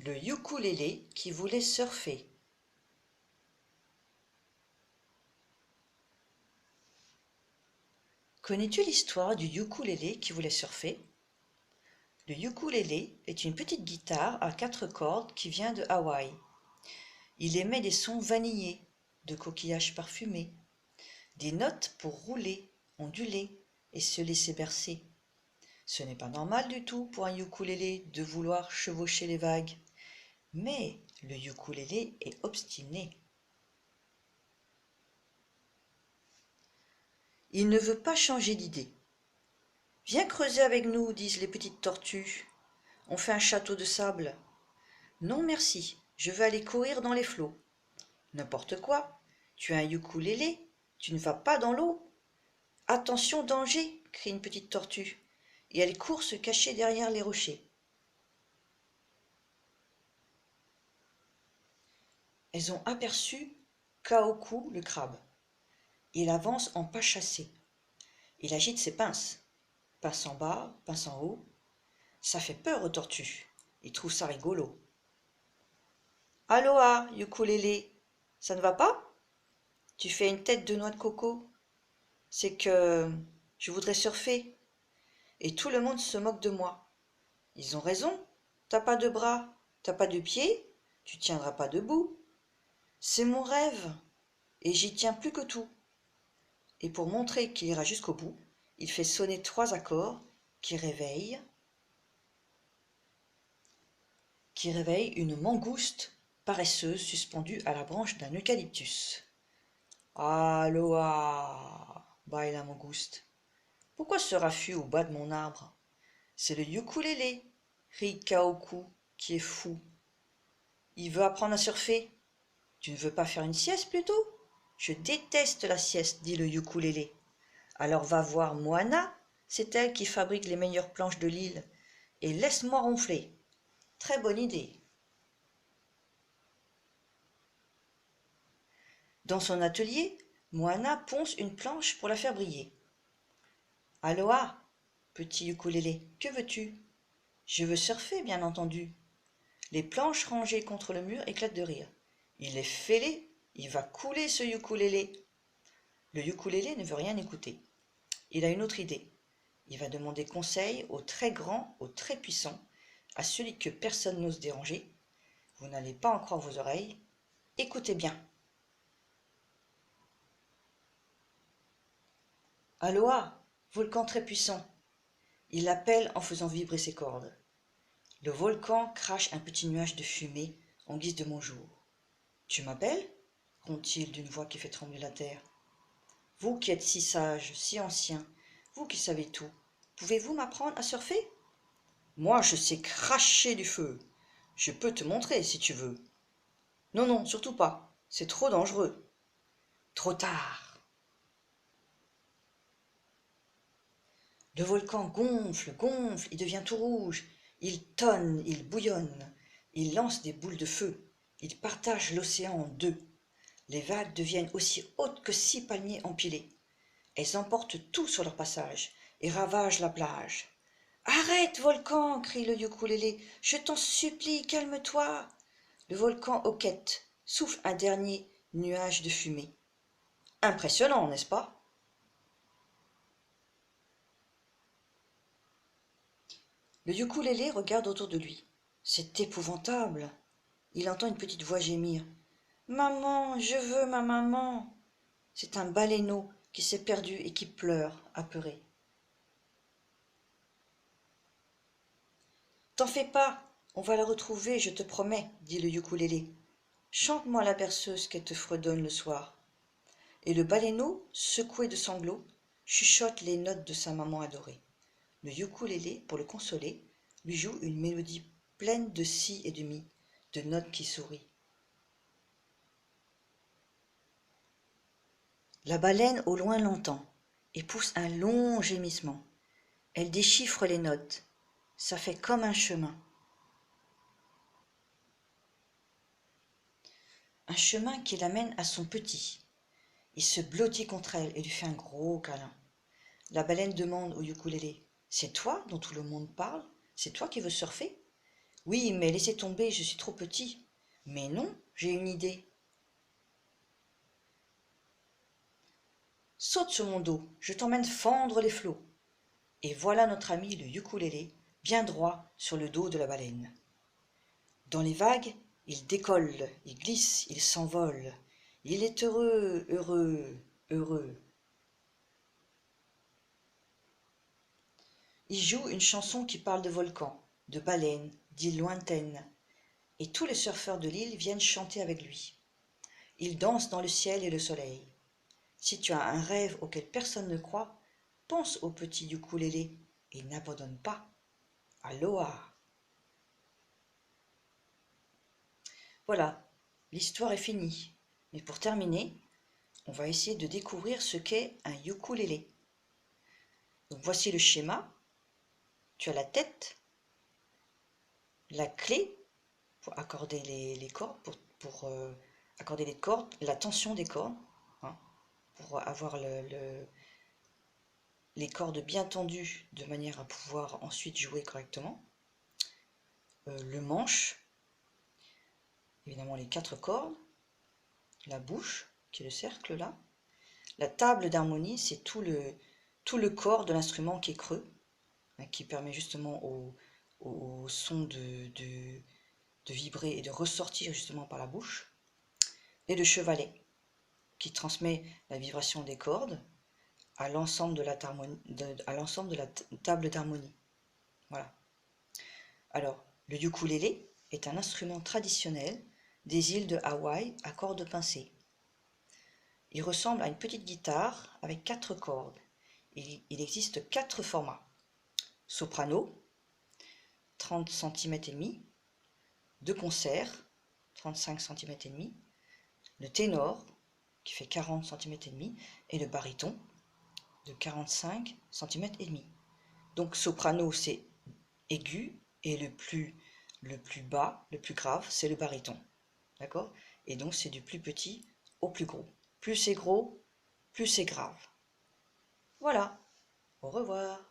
Le ukulélé qui voulait surfer. Connais-tu l'histoire du ukulélé qui voulait surfer? Le ukulélé est une petite guitare à 4 cordes qui vient de Hawaï. Il émet des sons vanillés, de coquillages parfumés, des notes pour rouler, onduler et se laisser bercer. Ce n'est pas normal du tout pour un ukulélé de vouloir chevaucher les vagues, mais le ukulélé est obstiné. Il ne veut pas changer d'idée. « Viens creuser avec nous, disent les petites tortues. On fait un château de sable. »« Non merci, je veux aller courir dans les flots. »« N'importe quoi, tu as un ukulélé, tu ne vas pas dans l'eau. »« Attention, danger !» crie une petite tortue, et elle court se cacher derrière les rochers. Elles ont aperçu Kaoku le crabe. Il avance en pas chassé. Il agite ses pinces. Pince en bas, pince en haut. Ça fait peur aux tortues. Ils trouvent ça rigolo. « Aloha, ukulélé, ça ne va pas? Tu fais une tête de noix de coco. C'est que je voudrais surfer. Et tout le monde se moque de moi. Ils ont raison. T'as pas de bras, t'as pas de pieds, tu tiendras pas debout. C'est mon rêve, et j'y tiens plus que tout. » Et pour montrer qu'il ira jusqu'au bout, il fait sonner 3 accords qui réveillent une mangouste paresseuse suspendue à la branche d'un eucalyptus. « Aloha !» bâille la mangouste. « Pourquoi ce raffut au bas de mon arbre? C'est le ukulélé, rit Kaoku, qui est fou. Il veut apprendre à surfer. Tu ne veux pas faire une sieste plutôt? Je déteste la sieste, dit le ukulélé. Alors va voir Moana, c'est elle qui fabrique les meilleures planches de l'île, et laisse-moi ronfler. Très bonne idée. Dans son atelier, Moana ponce une planche pour la faire briller. « Aloha, petit ukulélé, que veux-tu? »« Je veux surfer, bien entendu. » Les planches rangées contre le mur éclatent de rire. Il est fêlé, il va couler ce ukulélé. Le ukulélé ne veut rien écouter. Il a une autre idée. Il va demander conseil au très grand, au très puissant, à celui que personne n'ose déranger. Vous n'allez pas en croire vos oreilles. Écoutez bien. Aloha, volcan très puissant. Il l'appelle en faisant vibrer ses cordes. Le volcan crache un petit nuage de fumée en guise de bonjour. « Tu m'appelles » gronde-t-il d'une voix qui fait trembler la terre. « Vous qui êtes si sage, si ancien, vous qui savez tout, pouvez-vous m'apprendre à surfer ? Moi, je sais cracher du feu. Je peux te montrer si tu veux. » Non, non, surtout pas. C'est trop dangereux. Trop tard. Le volcan gonfle, gonfle, il devient tout rouge. Il tonne, il bouillonne. Il lance des boules de feu. Il partage l'océan en 2. Les vagues deviennent aussi hautes que 6 palmiers empilés. Elles emportent tout sur leur passage et ravagent la plage. « Arrête, volcan !» crie le ukulélé. « Je t'en supplie, calme-toi !» Le volcan hoquette, souffle un dernier nuage de fumée. Impressionnant, n'est-ce pas? Le ukulélé regarde autour de lui. C'est épouvantable. Il entend une petite voix gémir. « Maman, je veux ma maman !» C'est un baleineau qui s'est perdu et qui pleure, apeuré. « T'en fais pas, on va la retrouver, je te promets, dit le ukulélé. Chante-moi la berceuse qu'elle te fredonne le soir. » Et le baleineau, secoué de sanglots, chuchote les notes de sa maman adorée. Le ukulélé, pour le consoler, lui joue une mélodie pleine de si et de mi, de notes qui sourient. La baleine au loin l'entend et pousse un long gémissement. Elle déchiffre les notes. Ça fait comme un chemin. Un chemin qui l'amène à son petit. Il se blottit contre elle et lui fait un gros câlin. La baleine demande au ukulélé. « C'est toi dont tout le monde parle? C'est toi qui veux surfer? Oui, mais laissez tomber, je suis trop petit. Mais non, j'ai une idée. Saute sur mon dos, je t'emmène fendre les flots. Et voilà notre ami le ukulélé, bien droit sur le dos de la baleine. Dans les vagues, il décolle, il glisse, il s'envole. Il est heureux, heureux, heureux. Il joue une chanson qui parle de volcans, de baleines, d'îles lointaines. Et tous les surfeurs de l'île viennent chanter avec lui. Il danse dans le ciel et le soleil. Si tu as un rêve auquel personne ne croit, pense au petit ukulélé et n'abandonne pas. Aloha! Voilà, l'histoire est finie. Mais pour terminer, on va essayer de découvrir ce qu'est un ukulélé. Donc voici le schéma. Tu as la tête, la clé pour accorder les cordes, pour accorder les cordes, la tension des cordes, hein, pour avoir les cordes bien tendues de manière à pouvoir ensuite jouer correctement. Le manche, évidemment les 4 cordes, la bouche, qui est le cercle là. La table d'harmonie, c'est tout le corps de l'instrument qui est creux, hein, qui permet justement au son de vibrer et de ressortir justement par la bouche. Et le chevalet, qui transmet la vibration des cordes à l'ensemble de la table d'harmonie. Voilà. Alors, le ukulélé est un instrument traditionnel des îles de Hawaï à cordes pincées. Il ressemble à une petite guitare avec 4 cordes. Il existe 4 formats. Soprano, 30 cm et demi, de concert, 35 cm et demi, le ténor, qui fait 40 cm et demi, et le baryton, de 45 cm et demi. Donc soprano, c'est aigu, et le plus bas, le plus grave, c'est le baryton. D'accord? Et donc c'est du plus petit au plus gros. Plus c'est gros, plus c'est grave. Voilà. Au revoir.